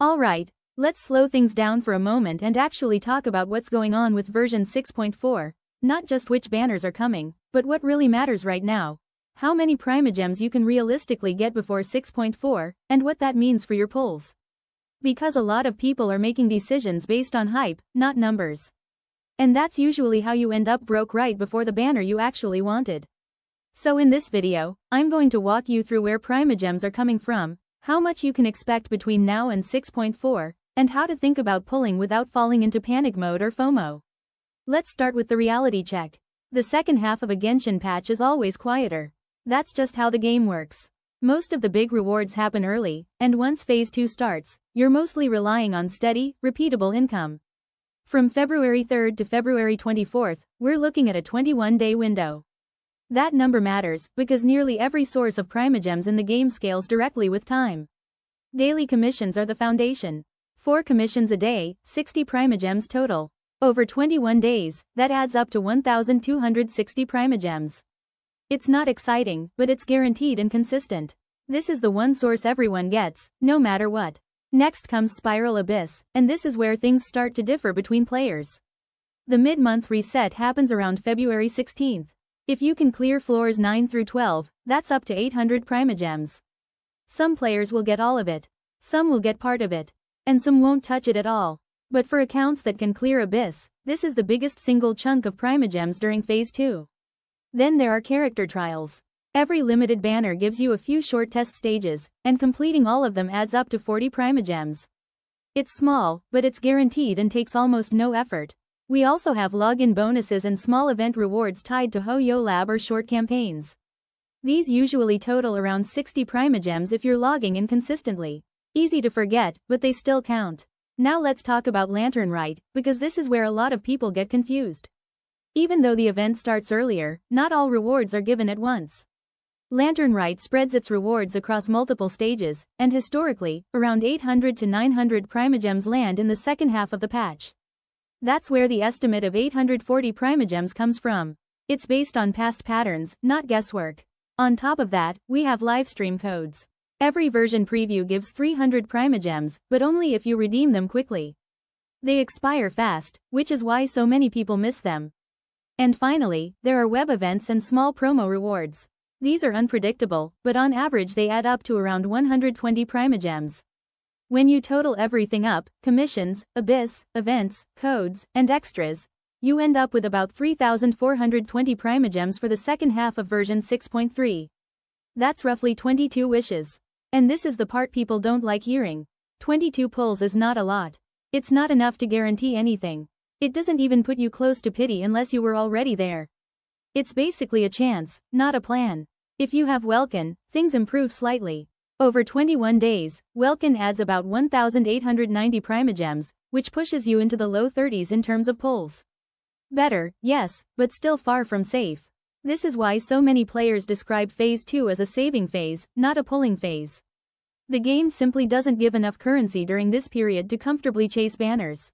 Alright, let's slow things down for a moment and actually talk about what's going on with version 6.4, not just which banners are coming, but what really matters right now. How many Primogems you can realistically get before 6.4, and what that means for your pulls. Because a lot of people are making decisions based on hype, not numbers. And that's usually how you end up broke right before the banner you actually wanted. So in this video, I'm going to walk you through where Primogems are coming from, how much you can expect between now and 6.4, and how to think about pulling without falling into panic mode or FOMO. Let's start with the reality check. The second half of a Genshin patch is always quieter. That's just how the game works. Most of the big rewards happen early, and once Phase 2 starts, you're mostly relying on steady, repeatable income. From February 3rd to February 24th, we're looking at a 21-day window. That number matters, because nearly every source of Primogems in the game scales directly with time. Daily commissions are the foundation. 4 commissions a day, 60 Primogems total. Over 21 days, that adds up to 1,260 Primogems. It's not exciting, but it's guaranteed and consistent. This is the one source everyone gets, no matter what. Next comes Spiral Abyss, and this is where things start to differ between players. The mid-month reset happens around February 16th. If you can clear floors 9 through 12, that's up to 800 Primogems. Some players will get all of it, some will get part of it, and some won't touch it at all. But for accounts that can clear Abyss, this is the biggest single chunk of Primogems during Phase 2. Then there are character trials. Every limited banner gives you a few short test stages, and completing all of them adds up to 40 Primogems. It's small, but it's guaranteed and takes almost no effort. We also have login bonuses and small event rewards tied to Ho-Yo Lab or short campaigns. These usually total around 60 Primogems if you're logging in consistently. Easy to forget, but they still count. Now let's talk about Lantern Rite, because this is where a lot of people get confused. Even though the event starts earlier, not all rewards are given at once. Lantern Rite spreads its rewards across multiple stages, and historically, around 800 to 900 Primogems land in the second half of the patch. That's where the estimate of 840 Primogems comes from. It's based on past patterns, not guesswork. On top of that, we have livestream codes. Every version preview gives 300 Primogems, but only if you redeem them quickly. They expire fast, which is why so many people miss them. And finally, there are web events and small promo rewards. These are unpredictable, but on average they add up to around 120 Primogems. When you total everything up, commissions, Abyss, events, codes, and extras, you end up with about 3,420 Primogems for the second half of version 6.3. That's roughly 22 wishes. And this is the part people don't like hearing. 22 pulls is not a lot. It's not enough to guarantee anything. It doesn't even put you close to pity unless you were already there. It's basically a chance, not a plan. If you have Welkin, things improve slightly. Over 21 days, Welkin adds about 1,890 Primogems, which pushes you into the low 30s in terms of pulls. Better, yes, but still far from safe. This is why so many players describe Phase 2 as a saving phase, not a pulling phase. The game simply doesn't give enough currency during this period to comfortably chase banners.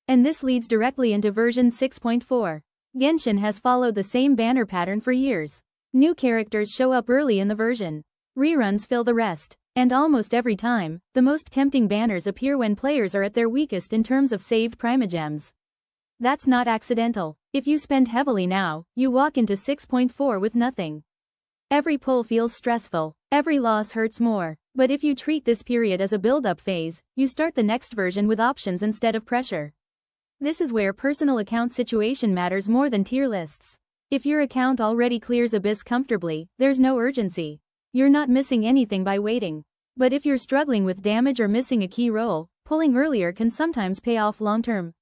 And this leads directly into version 6.4. Genshin has followed the same banner pattern for years. New characters show up early in the version. Reruns fill the rest. And almost every time, the most tempting banners appear when players are at their weakest in terms of saved Primogems. That's not accidental. If you spend heavily now, you walk into 6.4 with nothing. Every pull feels stressful, every loss hurts more. But if you treat this period as a build-up phase, you start the next version with options instead of pressure. This is where personal account situation matters more than tier lists. If your account already clears Abyss comfortably, there's no urgency. You're not missing anything by waiting. But if you're struggling with damage or missing a key role, pulling earlier can sometimes pay off long-term.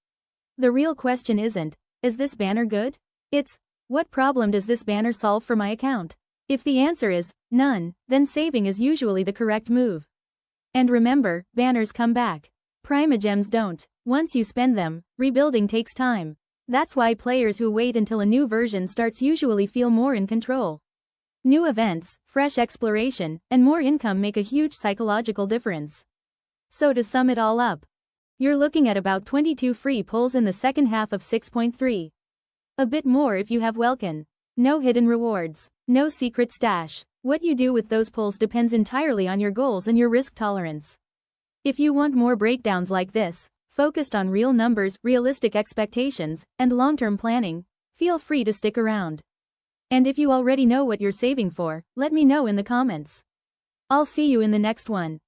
The real question isn't, is this banner good? It's, what problem does this banner solve for my account? If the answer is, none, then saving is usually the correct move. And remember, banners come back. Primogems don't. Once you spend them, rebuilding takes time. That's why players who wait until a new version starts usually feel more in control. New events, fresh exploration, and more income make a huge psychological difference. So to sum it all up, you're looking at about 22 free pulls in the second half of 6.3. A bit more if you have Welkin. No hidden rewards. No secret stash. What you do with those pulls depends entirely on your goals and your risk tolerance. If you want more breakdowns like this, focused on real numbers, realistic expectations, and long-term planning, feel free to stick around. And if you already know what you're saving for, let me know in the comments. I'll see you in the next one.